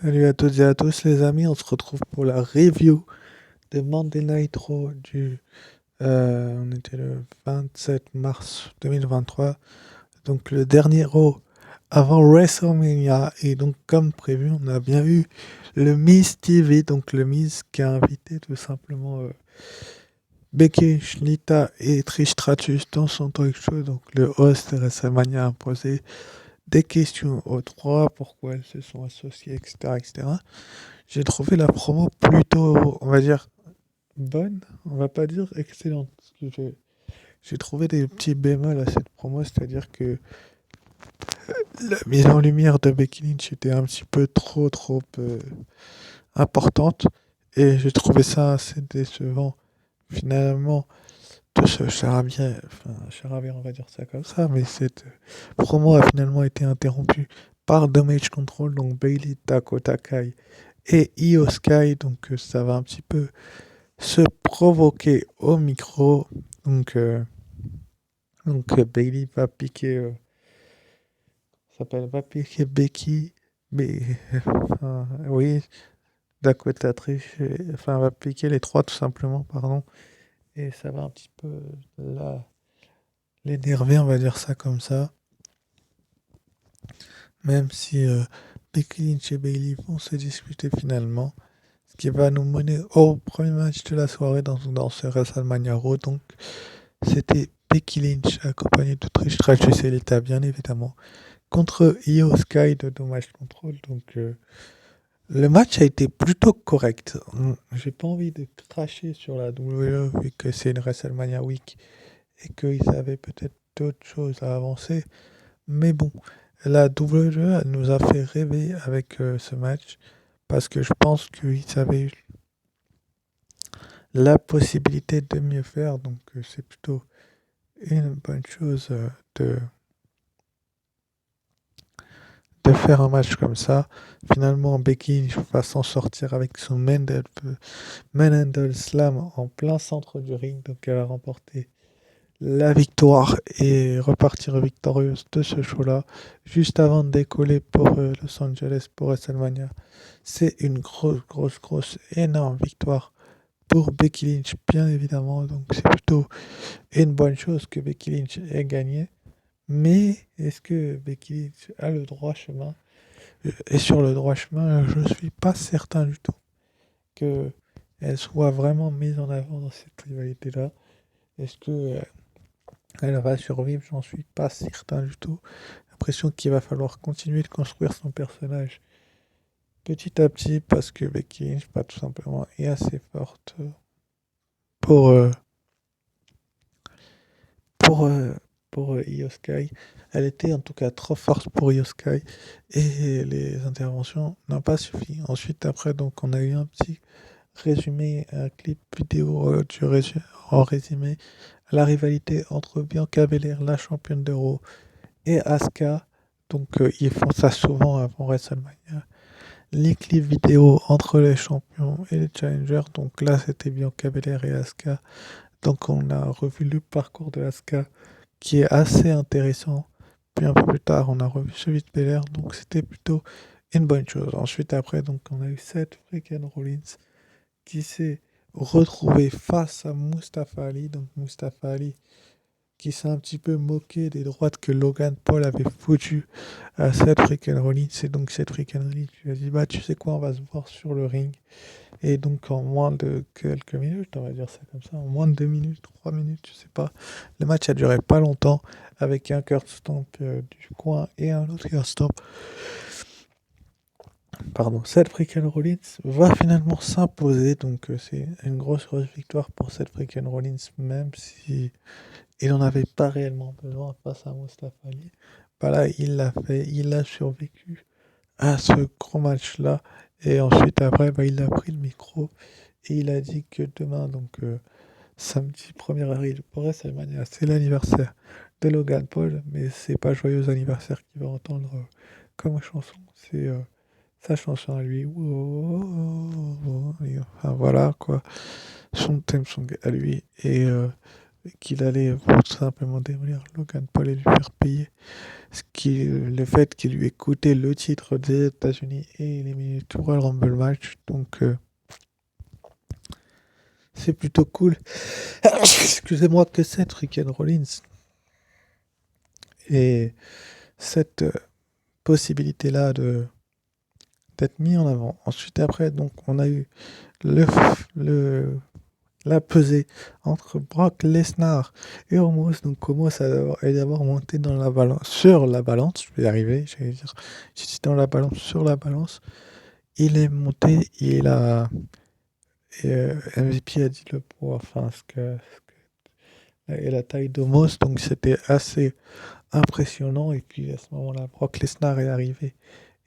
Salut à toutes et à tous les amis, on se retrouve pour la review de Monday Night Raw on était le 27 mars 2023, donc le dernier Raw avant WrestleMania. Et donc comme prévu, on a bien eu le Miz TV, donc le Miz qui a invité tout simplement Becky, Lita et Trish Stratus dans son talk show. Donc le host de WrestleMania a posé des questions aux trois, pourquoi elles se sont associées, etc., etc. J'ai trouvé la promo plutôt, on va dire, bonne, on va pas dire excellente. Parce que j'ai trouvé des petits bémols à cette promo, c'est-à-dire que la mise en lumière de Becky Lynch était un petit peu trop importante. Et j'ai trouvé ça assez décevant, finalement, de ce charabia, enfin, charabia, on va dire ça comme ça, mais cette promo a finalement été interrompue par Damage Control, donc Bailey, Dakota Kai et Io Sky, donc ça va un petit peu se provoquer au micro. Donc, Bailey va piquer, va piquer Becky, mais oui, Dakota Trish, enfin va piquer les trois tout simplement, pardon, et ça va un petit peu l'énerver, on va dire ça comme ça, même si Becky Lynch et Bailey vont se disputer finalement, ce qui va nous mener au premier match de la soirée dans ce WrestleMania Raw. Donc c'était Becky Lynch accompagnée de Trish Stratus et Lita bien évidemment contre Io Sky de Dommage Control. Donc le match a été plutôt correct. J'ai pas envie de cracher sur la WWE vu que c'est une WrestleMania Week et qu'ils avaient peut-être d'autres choses à avancer. Mais bon, la WWE elle nous a fait rêver avec ce match parce que je pense qu'ils avaient eu la possibilité de mieux faire. Donc c'est plutôt une bonne chose de faire un match comme ça. Finalement, Becky va s'en sortir avec son Manhandle Slam en plein centre du ring. Donc elle a remporté la victoire et repartir victorieuse de ce show-là juste avant de décoller pour Los Angeles pour WrestleMania. C'est une grosse, énorme victoire pour Becky Lynch, bien évidemment. Donc c'est plutôt une bonne chose que Becky Lynch ait gagné. Mais est-ce que Becky Lynch a le droit chemin? Et sur le droit chemin, je ne suis pas certain du tout qu'elle soit vraiment mise en avant dans cette rivalité-là. Est-ce que elle va survivre? J'en suis pas certain du tout. J'ai l'impression qu'il va falloir continuer de construire son personnage petit à petit parce que Becky Lynch, pas tout simplement, est assez forte pour, euh, pour, euh, pour Io Sky. Elle était en tout cas trop forte pour Io Sky et les interventions n'ont pas suffi. Ensuite, après, donc, on a eu un petit résumé, un clip vidéo en résumé, la rivalité entre Bianca Belair, la championne d'Euro, et Asuka. Donc ils font ça souvent avant WrestleMania. Les clips vidéo entre les champions et les challengers. Donc là, c'était Bianca Belair et Asuka. Donc on a revu le parcours de Asuka qui est assez intéressant. Puis un peu plus tard, on a revu celui de Belair. Donc c'était plutôt une bonne chose. Ensuite, après, donc on a eu Seth freaking Rollins qui s'est retrouvé face à Mustafa Ali. Donc Mustafa Ali qui s'est un petit peu moqué des droites que Logan Paul avait foutues à Seth freaking Rollins. C'est donc Seth freaking Rollins qui lui a dit bah tu sais quoi, on va se voir sur le ring. Et donc en moins de quelques minutes, on va dire ça comme ça, en moins de 2 minutes, 3 minutes, je sais pas. Le match a duré pas longtemps avec un Kurt Stomp du coin et un autre Kurt Stomp. Pardon, Seth freaking Rollins va finalement s'imposer. Donc c'est une grosse victoire pour Seth freaking Rollins, même si il n'en avait pas réellement besoin face à Mustafa Ali. Bah là, il l'a fait, il a survécu à ce gros match-là. Et ensuite, après, bah, il a pris le micro et il a dit que demain, donc samedi 1er avril, pour WrestleMania, c'est l'anniversaire de Logan Paul, mais c'est pas Joyeux anniversaire qu'il va entendre comme chanson, c'est sa chanson à lui. Enfin voilà quoi, son thème song à lui. Et qu'il allait tout simplement démolir Logan Paul et lui faire payer le fait qu'il lui ait coûté le titre des États-Unis et éliminé tout Royal Rumble match. Donc, c'est plutôt cool. Excusez-moi que cette Rick Rollins et cette possibilité-là d'être mis en avant. Ensuite, après, donc, on a eu le, le, la pesée entre Brock Lesnar et Omos. Donc, Omos est d'abord monté dans la balance, sur la balance. Je vais y arriver, j'allais dire. J'étais dans la balance, sur la balance. Il est monté, il a. MVP a dit le poids, enfin, et la taille d'Omos. Donc, c'était assez impressionnant. Et puis, à ce moment-là, Brock Lesnar est arrivé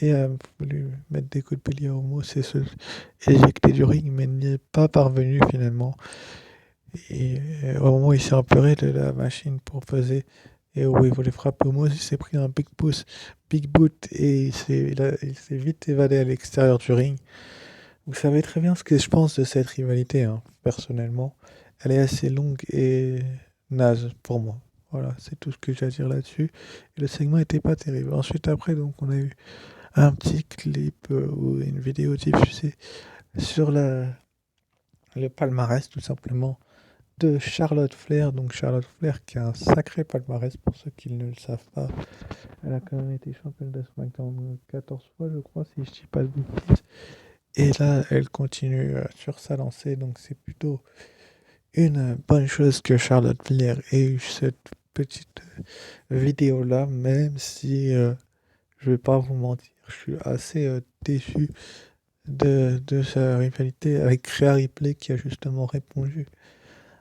et a voulu mettre des coups de pélier à Omos et se éjecter du ring, mais n'y est pas parvenu finalement. Et au moment où il s'est emparé de la machine pour peser et où il voulait frapper Omos, il s'est pris un big boot et il s'est vite évadé à l'extérieur du ring. Vous savez très bien ce que je pense de cette rivalité, hein, personnellement. Elle est assez longue et naze pour moi. Voilà, c'est tout ce que j'ai à dire là-dessus. Et le segment n'était pas terrible. Ensuite, après, donc, on a eu un petit clip ou une vidéo diffusée sur le palmarès, tout simplement, de Charlotte Flair. Donc, Charlotte Flair qui a un sacré palmarès pour ceux qui ne le savent pas. Elle a quand même été championne de SmackDown 14 fois, je crois, si je dis pas de bêtises. Et là, elle continue sur sa lancée, donc c'est plutôt une bonne chose que Charlotte Flair ait eu cette petite vidéo-là, même si je vais pas vous mentir, je suis assez déçu de sa rivalité avec Rhea Ripley qui a justement répondu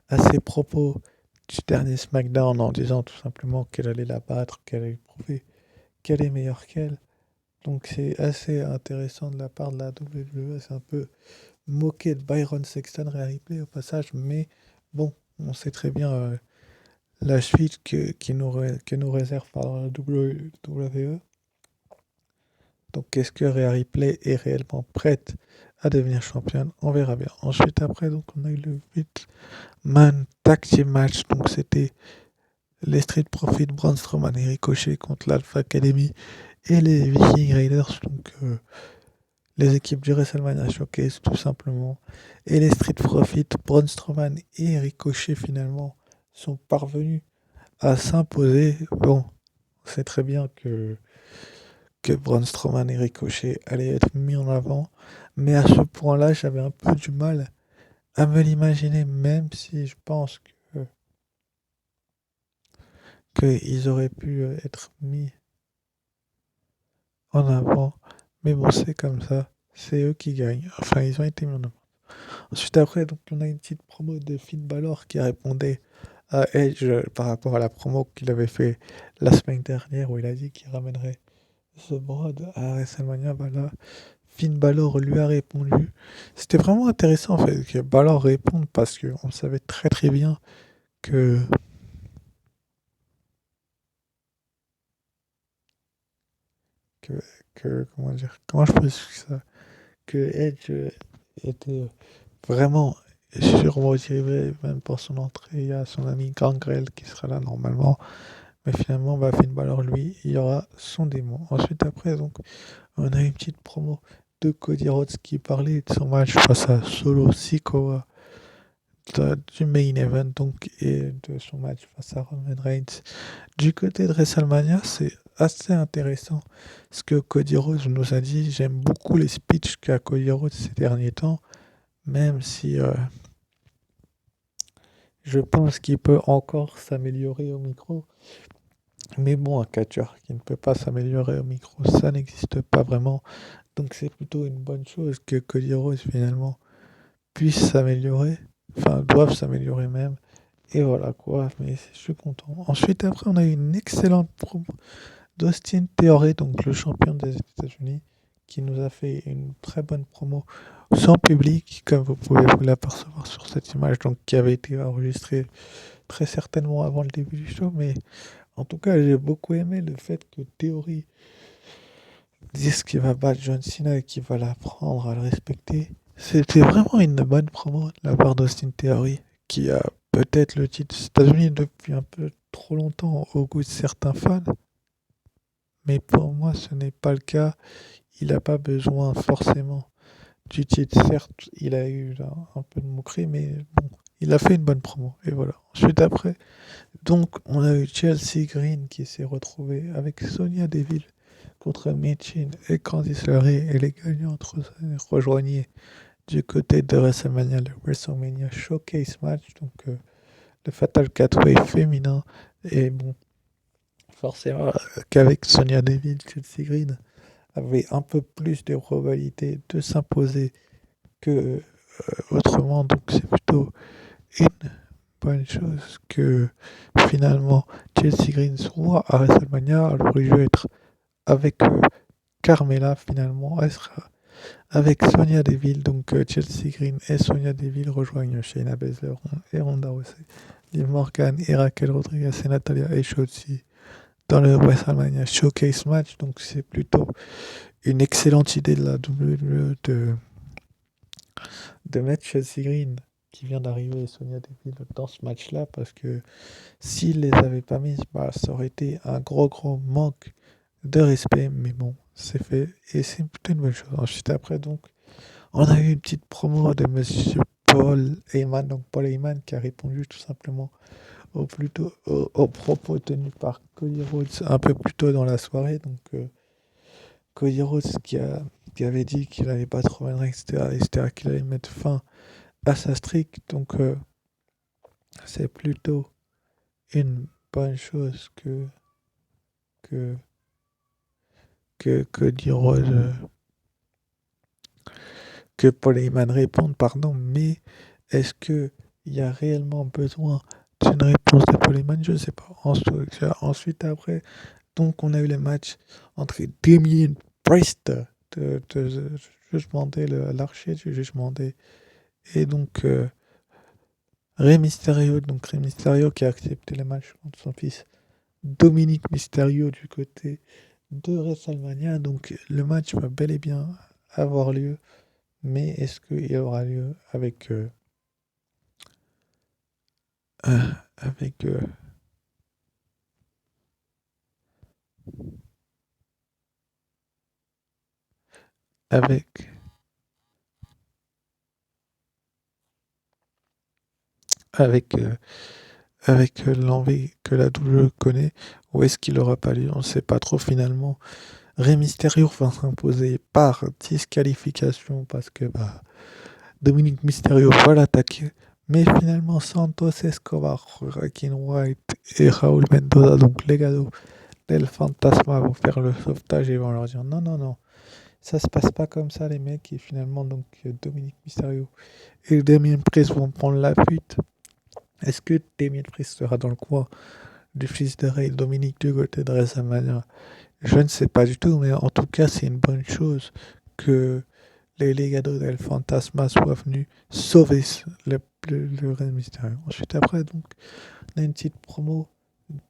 à ses propos du dernier SmackDown en disant tout simplement qu'elle allait la battre, qu'elle allait prouver qu'elle est meilleure qu'elle. Donc c'est assez intéressant de la part de la WWE, c'est un peu moqué de Byron Sexton Rhea Ripley au passage, mais bon, on sait très bien la suite que nous réserve par la WWE. Donc, est-ce que Rhea Ripley est réellement prête à devenir championne? On verra bien. Ensuite, après, donc, on a eu le 8-man tag team match. Donc, c'était les Street Profits, Braun Strowman et Ricochet contre l'Alpha Academy et les Viking Raiders. Donc, les équipes du WrestleMania Showcase, tout simplement. Et les Street Profits, Braun Strowman et Ricochet, finalement, sont parvenus à s'imposer. Bon, on sait très bien que Braun Strowman et Ricochet allaient être mis en avant. Mais à ce point-là, j'avais un peu du mal à me l'imaginer, même si je pense qu'ils auraient pu être mis en avant. Mais bon, c'est comme ça. C'est eux qui gagnent. Enfin, ils ont été mis en avant. Ensuite, après, donc, on a une petite promo de Finn Balor qui répondait à Edge par rapport à la promo qu'il avait fait la semaine dernière où il a dit qu'il ramènerait The Broad à WrestleMania. Bah là, Finn Balor lui a répondu. C'était vraiment intéressant en fait que Balor réponde parce qu'on savait très très bien que, que, comment dire, comment je peux expliquer ça, que Edge était vraiment surmotivé même pour son entrée. Il y a son ami Gangrel qui sera là normalement. Mais finalement, bah, Finn Balor, lui, il y aura son démon. Ensuite, après, donc, on a une petite promo de Cody Rhodes qui parlait de son match face à Solo Sikoa du main event donc, et de son match face à Roman Reigns. Du côté de WrestleMania, c'est assez intéressant ce que Cody Rhodes nous a dit. J'aime beaucoup les speeches qu'a Cody Rhodes ces derniers temps, même si je pense qu'il peut encore s'améliorer au micro. Mais bon, un catcheur qui ne peut pas s'améliorer au micro, ça n'existe pas vraiment. Donc c'est plutôt une bonne chose que Cody Rhodes finalement puisse s'améliorer, enfin doivent s'améliorer même. Et voilà quoi, mais je suis content. Ensuite, après, on a eu une excellente promo d'Austin Theory, donc le champion des États-Unis, qui nous a fait une très bonne promo sans public, comme vous pouvez vous l'apercevoir sur cette image, donc qui avait été enregistrée très certainement avant le début du show, mais en tout cas, j'ai beaucoup aimé le fait que Theory dise qu'il va battre John Cena et qu'il va l'apprendre à le respecter. C'était vraiment une bonne promo de la part d'Austin Theory, qui a peut-être le titre des États-Unis depuis un peu trop longtemps au goût de certains fans, mais pour moi ce n'est pas le cas. Il n'a pas besoin forcément du titre. Certes, il a eu là, un peu de moquerie, mais bon, il a fait une bonne promo. Et voilà. Ensuite, après, donc, on a eu Chelsea Green qui s'est retrouvé avec Sonia Deville contre Michin et Candice LeRae, et les gagnants rejoignaient du côté de WrestleMania, le WrestleMania Showcase Match, donc le Fatal 4-Way féminin. Et bon, forcément, qu'avec Sonia Deville, Chelsea Green avait un peu plus de probabilité de s'imposer que autrement. Donc c'est plutôt une bonne chose que finalement Chelsea Green soit à WrestleMania. Elle aurait dû être avec Carmella, finalement elle sera avec Sonia Deville. Donc Chelsea Green et Sonia Deville rejoignent Shayna Baszler et Ronda Rousey, Liv Morgan et Raquel Rodriguez et Natalia et Shotzi dans le WrestleMania Showcase Match. Donc c'est plutôt une excellente idée de la WWE de mettre Chelsea Green qui vient d'arriver et Sonia Deville dans ce match-là, parce que s'il les avait pas mises, bah, ça aurait été un gros manque de respect, mais bon, c'est fait et c'est plutôt une bonne chose. Ensuite, après, donc, on a eu une petite promo de monsieur Paul Heyman, donc Paul Heyman qui a répondu tout simplement aux propos tenus par Cody Rhodes un peu plus tôt dans la soirée. Donc, Cody Rhodes qui avait dit qu'il n'allait pas trop mal, etc., qu'il allait mettre fin à sa streak. Donc, c'est plutôt une bonne chose que, que dire que Paul Heyman réponde, pardon, mais est-ce que il y a réellement besoin d'une réponse de Paul Heyman? Je ne sais pas. Ensuite, après, donc on a eu les matchs entre Damien Priest de Jugement Day, l'archer du Jugement Day, et donc Rey Mysterio, donc Rey Mysterio qui a accepté les matchs contre son fils Dominique Mysterio du côté de WrestleMania. Donc le match va bel et bien avoir lieu, mais est-ce qu'il aura lieu avec avec avec l'envie que la WWE connaît, ou est-ce qu'il aura pas lieu? On ne sait pas trop finalement. Rey Mysterio va s'imposer par disqualification parce que bah, Dominique Mysterio va l'attaquer. Mais finalement, Santos Escobar, Rakin White et Raúl Mendoza, donc les gars del Fantasma, vont faire le sauvetage et vont leur dire non, non, non, ça se passe pas comme ça, les mecs. Et finalement, donc Dominique Mysterio et Damien Priest vont prendre la fuite. Est-ce que Damien Priest sera dans le coin du fils de Rey, Dominique du côté de WrestleMania? Je ne sais pas du tout, mais en tout cas, c'est une bonne chose que les Legado del Fantasma soient venus sauver le Rey Mysterio. Ensuite, après, donc, on a une petite promo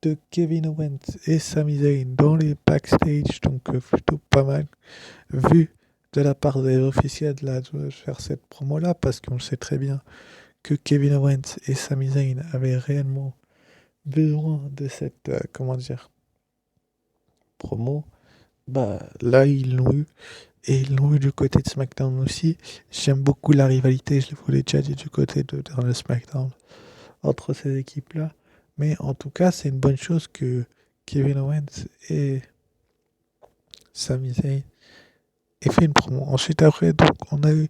de Kevin Owens et Sami Zayn dans les backstage, donc plutôt pas mal vu de la part des officiels de faire cette promo-là, parce qu'on sait très bien que Kevin Owens et Sami Zayn avaient réellement besoin de cette, comment dire, promo. Bah, là, ils l'ont eu. Et ils l'ont eu du côté de SmackDown aussi. J'aime beaucoup la rivalité, je l'ai déjà dit, du côté dans le SmackDown entre ces équipes-là. Mais en tout cas, c'est une bonne chose que Kevin Owens et Sami Zayn aient fait une promo. Ensuite, après, donc, on a eu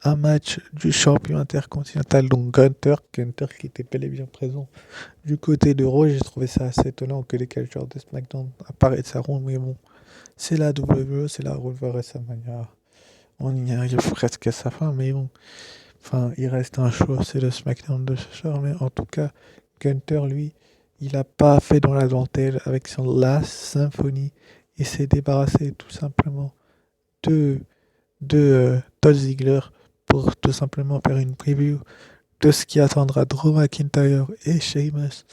un match du champion intercontinental, donc Gunter qui était bel et bien présent du côté de Raw. J'ai trouvé ça assez étonnant que les catcheurs de SmackDown apparaissent à Raw, mais bon, c'est la WWE, c'est la Raw WrestleMania. On y arrive presque à sa fin, mais bon, enfin, il reste un show, c'est le SmackDown de ce soir, mais en tout cas, Gunter, lui, il a pas fait dans la dentelle avec son Last Symphony. Il s'est débarrassé tout simplement de, de Todd Ziggler pour tout simplement faire une preview de ce qui attendra Drew McIntyre et Sheamus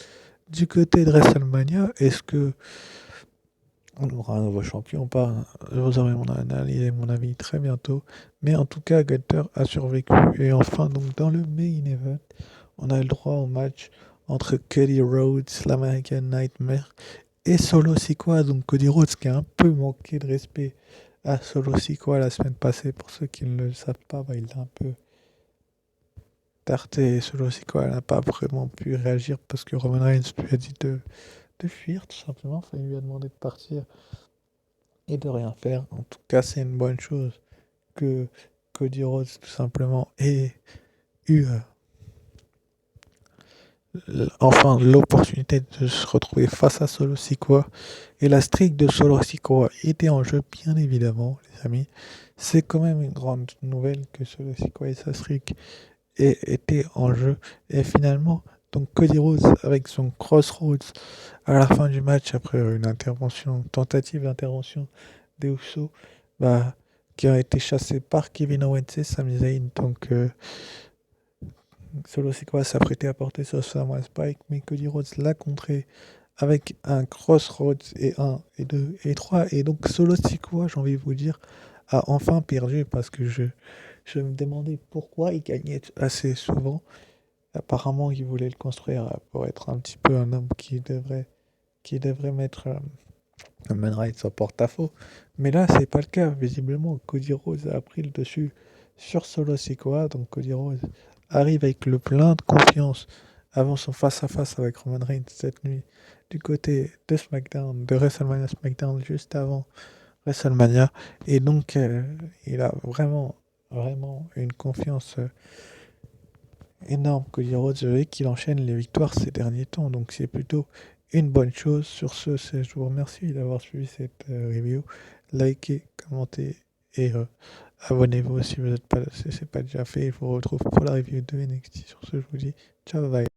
du côté de WrestleMania. Est-ce que on aura un nouveau champion ou pas? Vous aurez mon analyse et mon avis très bientôt. Mais en tout cas, Gunther a survécu. Et enfin, donc dans le main event, on a eu le droit au match entre Cody Rhodes, l'American Nightmare, et Solo Sikoa. Donc Cody Rhodes qui a un peu manqué de respect à Solo Sikoa la semaine passée. Pour ceux qui ne le savent pas, il a un peu tarté. Et Solo Sikoa n'a pas vraiment pu réagir parce que Roman Reigns lui a dit de fuir tout simplement. Enfin, il lui a demandé de partir et de rien faire. En tout cas, c'est une bonne chose que Cody Rhodes tout simplement ait eu enfin l'opportunité de se retrouver face à Solo Sikoa. Et la streak de Solo Sikoa était en jeu, bien évidemment, les amis. C'est quand même une grande nouvelle que Solo Sikoa et sa streak étaient en jeu. Et finalement, donc Cody Rhodes avec son Crossroads à la fin du match, après une tentative d'intervention des Usos, qui a été chassé par Kevin Owens et Sami Zayn. Donc Solo Sikoa s'apprêtait à porter sur Samoa Spike, mais Cody Rhodes l'a contré avec un Crossroads et 1 et 2 et 3. Et donc Solo Sikoa, j'ai envie de vous dire, a enfin perdu parce que je me demandais pourquoi il gagnait assez souvent. Apparemment, il voulait le construire pour être un petit peu un homme qui devrait mettre Man Rights en porte-à-faux. Mais là, c'est pas le cas. Visiblement, Cody Rhodes a pris le dessus sur Solo Sikoa. Donc Cody Rhodes arrive avec le plein de confiance avant son face-à-face avec Roman Reigns cette nuit du côté de SmackDown, de WrestleMania SmackDown juste avant WrestleMania. Et donc, il a vraiment, vraiment une confiance énorme Cody Rhodes et qu'il enchaîne les victoires ces derniers temps. Donc, c'est plutôt une bonne chose. Sur ce, je vous remercie d'avoir suivi cette review. Likez, commentez et abonnez-vous si ce n'est pas déjà fait. Je vous retrouve pour la review de NXT. Sur ce, je vous dis ciao, bye.